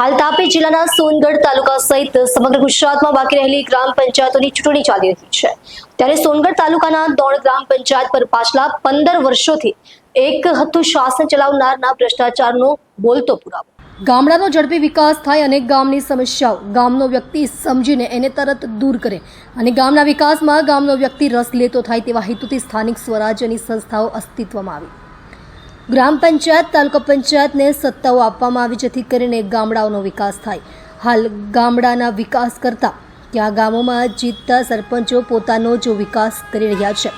હાલ તાપી જિલ્લાના સોનગઢ તાલુકા સહિત સમગ્ર ગુજરાતમાં બાકી રહેલી ગ્રામ પંચાયતોની ચૂંટણી ચાલી રહી છે। ત્યારે સોનગઢ તાલુકાના દોણ ગ્રામ પંચાયત પર પાછલા 15 વર્ષોથી એક હતું શાસન ચલાવનારના ભ્રષ્ટાચારનો બોલતો પુરાવો। ગામડાનો ઝડપી વિકાસ થાય અને ગામની સમસ્યાઓ ગામનો વ્યક્તિ સમજીને એને તરત દૂર કરે અને ગામના વિકાસમાં ગામનો વ્યક્તિ રસ લેતો થાય તેવા હેતુથી સ્થાનિક સ્વરાજ્યની સંસ્થાઓ અસ્તિત્વમાં આવી। ગ્રામ પંચાયત તાલુકા પંચાયતને સત્તાઓ આપવામાં આવી જેથી કરીને ગામડાઓનો વિકાસ થાય। હાલ ગામડાના વિકાસ કરતા ત્યાં ગામોમાં જીતતા સરપંચો પોતાનો જ વિકાસ કરી રહ્યા છે।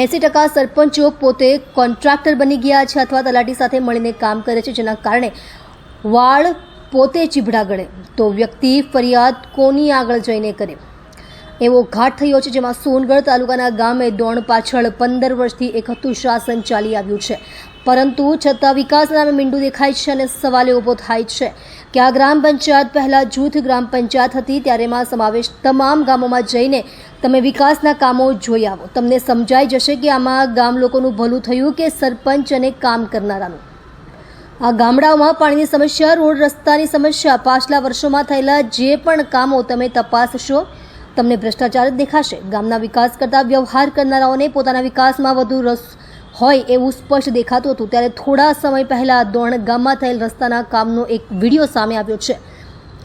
80% સરપંચો પોતે કોન્ટ્રાક્ટર બની ગયા છે અથવા તલાટી સાથે મળીને કામ કરે છે, જેના કારણે વાળ પોતે ચીભડા ગળે તો વ્યક્તિ ફરિયાદ કોની આગળ જઈને કરે એવો ઘાટ થયો છે। જેમાં સોનગઢ તાલુકાના ગામે દોણ પાછળ 15 વર્ષથી એક હતું શાસન ચાલી આવ્યું છે, પરંતુ છતાં વિકાસના નામે મીંડું દેખાય છે અને સવાલ ઊભો થાય છે કે આ ગ્રામ પંચાયત પહેલા જૂથ ગ્રામ પંચાયત હતી ત્યારે એમાં સમાવેશ તમામ ગામોમાં જઈને તમે વિકાસના કામો જોઈ આવો, તમને સમજાઈ જશે કે આમાં ગામ લોકોનું ભલું થયું કે સરપંચ અને કામ કરનારાનું। આ ગામડાઓમાં પાણીની સમસ્યા, રોડ રસ્તાની સમસ્યા, પાછલા વર્ષોમાં થયેલા જે પણ કામો તમે તપાસશો તમને ભ્રષ્ટાચાર જ દેખાશે। ગામના વિકાસ કરતા વ્યવહાર કરનારાઓને પોતાના વિકાસમાં વધુ રસ હોય એવું સ્પષ્ટ દેખાતું હતું। ત્યારે થોડા સમય પહેલા દોણ ગામમાં થયેલ રસ્તાના કામનો એક વિડીયો સામે આવ્યો છે।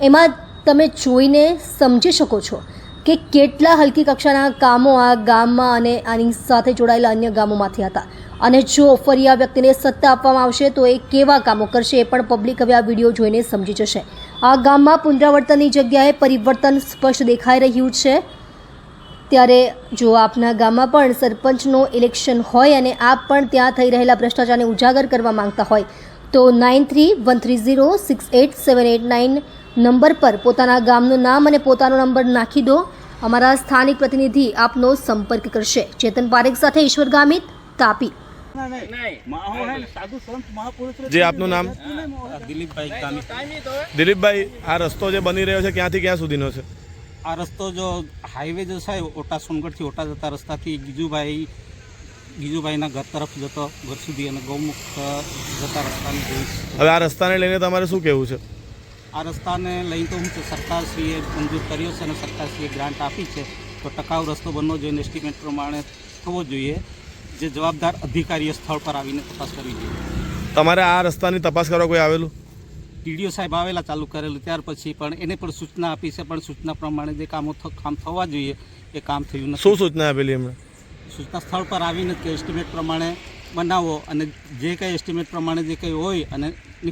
એમાં તમે જોઈને સમજી શકો છો કે કેટલા હલકી કક્ષાના કામો આ ગામમાં અને આની સાથે જોડાયેલા અન્ય ગામોમાંથી હતા અને જો ફરી આ વ્યક્તિને સત્તા આપવામાં આવશે તો એ કેવા કામો કરશે એ પણ પબ્લિક હવે આ વિડીયો જોઈને સમજી જશે। આ ગામમાં પુનરાવર્તનની જગ્યાએ પરિવર્તન સ્પષ્ટ દેખાઈ રહ્યું છે। ત્યારે જો આપના ગામમાં પણ સરપંચનો ઇલેક્શન હોય અને આપ પણ ત્યાં થઈ રહેલા ભ્રષ્ટાચારને ઉજાગર કરવા માંગતા હોય તો 9313068789 નંબર પર પોતાના ગામનું નામ અને પોતાનો નંબર નાખી દો। અમારા સ્થાનિક પ્રતિનિધિ આપનો સંપર્ક કરશે। ચેતન પારેખ સાથે ઈશ્વર ગામિત, તાપી। जी आपનું નામ? દિલીપભાઈ ગામિત। દિલીપભાઈ, આ રસ્તો જે બની રહ્યો છે ક્યાંથી ક્યાં સુધીનો છે? આ રસ્તો જો હાઈવે જો છે ઓટા સોનગઢથી ઓટા જતા રસ્તાથી ગીજુભાઈના ઘર તરફ જતો ઘર સુધી અને ગૌમુખ જતા રસ્તાને જોઈ। હવે આ રસ્તાને લઈને તમારે શું કહેવું છે? આ રસ્તાને લઈને તો હું સરકારશ્રીએ મંજૂર કર્યો છે અને સરકારશ્રીએ ગ્રાન્ટ આપી છે તો ટકાઉ રસ્તો બનવો જોઈએ, એસ્ટિમેટ પ્રમાણે થવો જોઈએ। જે જવાબદાર અધિકારીએ સ્થળ પર આવીને તપાસ કરવી જોઈએ। તમારે આ રસ્તાની તપાસ કરવા કોઈ આવેલું? ટીડીઓ સાહેબ આવેલા, ચાલુ કરેલું, ત્યાર પછી પણ એને પણ સૂચના આપી છે, પણ સૂચના પ્રમાણે જે કામ થવા જોઈએ એ કામ થયું નથી। શું સૂચના આપેલી એમણે? સૂચના સ્થળ પર આવીને કે એસ્ટિમેટ પ્રમાણે બનાવો અને જે કંઈ એસ્ટિમેટ પ્રમાણે જે કંઈ હોય અને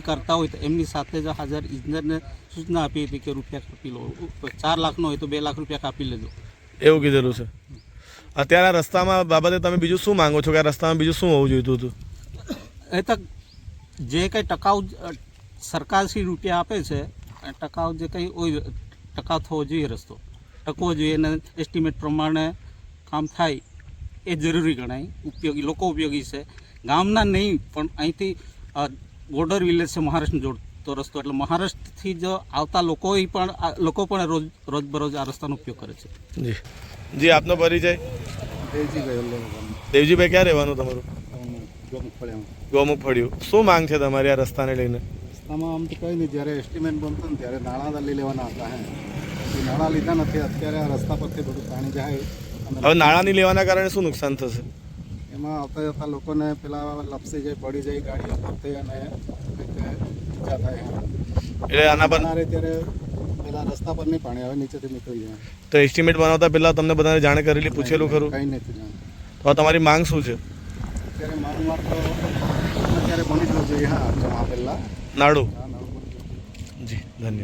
કરતા હોય તો એમની સાથે જ હાજર ઇજનેરને સૂચના આપી હતી કે રૂપિયા કાપી લો, 4 લાખનો હોય તો 2 લાખ રૂપિયા કાપી લેજો એવું કીધેલું છે। અત્યારે આ રસ્તામાં બાબતે તમે બીજું શું માંગો છો કે આ રસ્તામાં બીજું શું હોવું જોઈતું હતું? એ તો જે કંઈ ટકાઉ સરકારશ્રી રૂપિયા આપે છે ટકાઉ જે કંઈ હોય ટકાઉ થવો જોઈએ, રસ્તો ટકવો જોઈએ અને એસ્ટિમેટ પ્રમાણે કામ થાય એ જરૂરી ગણાય। ઉપયોગી લોકો ઉપયોગી છે, ગામના નહીં પણ અહીંથી બોર્ડર વિલેજ છે મહારાષ્ટ્રને જોડતો રસ્તો, એટલે મહારાષ્ટ્રથી જ આવતા લોકો પણ રોજબરોજ આ રસ્તાનો ઉપયોગ કરે છે। જી જી, આપનો પરિચય? દેવજીભાઈ, ક્યાં રહેવાનું તમારું? ગોમુખ ફળ્યું। શું માંગ છે તમારી આ રસ્તાને લઈને? રસ્તામાં આમ તો કંઈ નહીં, જ્યારે એસ્ટિમેટ બનતો ને ત્યારે નાણાં લઈ લેવાના હતા, નાણાં લીધા નથી, અત્યારે આ રસ્તા પરથી બધું પાણી જાય। હવે નાણાંની લેવાના કારણે શું નુકસાન થશે? એમાં આવતા જતા લોકોને પેલા લપસી જાય, પડી જાય ગાડીઓ પોતે અને ઈજા થાય। એટલે આના પર ત્યારે પેલા રસ્તા પર નહીં પાણી આવે, નીચેથી નીકળી જાય। તો એસ્ટિમેટ બનાવતા પહેલાં તમને બધાને જાણ કરેલી, પૂછેલું ખરું? કંઈ નથી જાણ। તો તમારી માંગ શું છે? અત્યારે મારું માર તો અત્યારે બની જવું જોઈએ। હા, જમા પહેલાં નાડું? જી, ધન્યવાદ।